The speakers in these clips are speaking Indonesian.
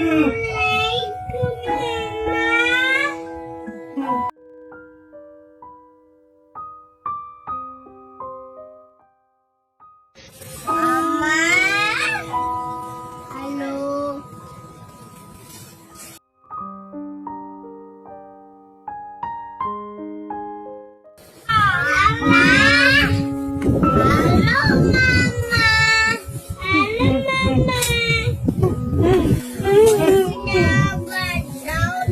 Assalamualaikum Mama. Mama, halo. Mama, halo Mama, halo Mama. Jangan down.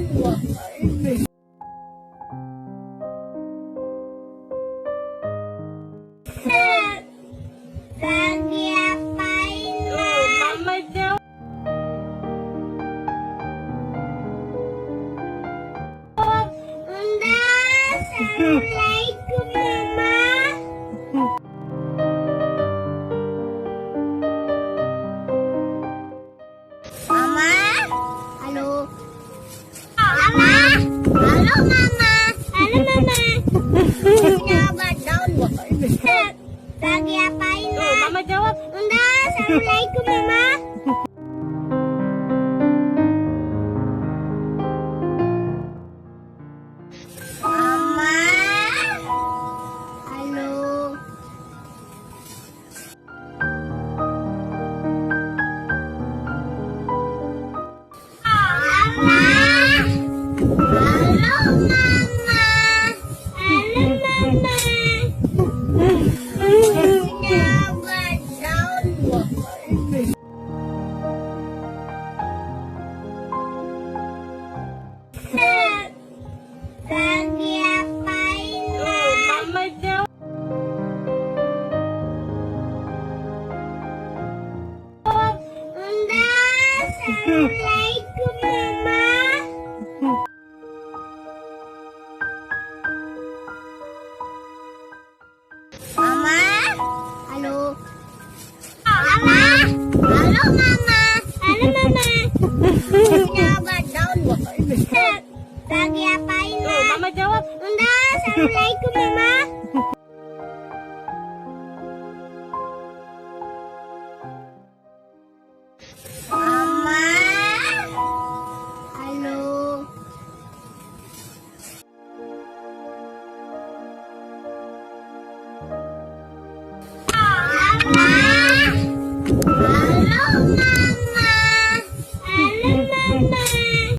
Lagi apain, Ma? Mama jawab. Bunda, Assalamualaikum Mama. Mama, halo. Mama, halo Mama, halo Mama. Jangan down. Lagi apain, Ma? Mama jawab. Bunda, Assalamualaikum Mama. Mama, halo. Mama, halo Mama, halo Mama. Jangan down. Lagi apain, Ma? Mama jawab. Bunda, Assalamualaikum Mama. Mama, halo. Mama, halo Mama, halo Mama. Jangan down. Lagi apain, Ma? Mama jawab. Bunda, Assalamualaikum Mama.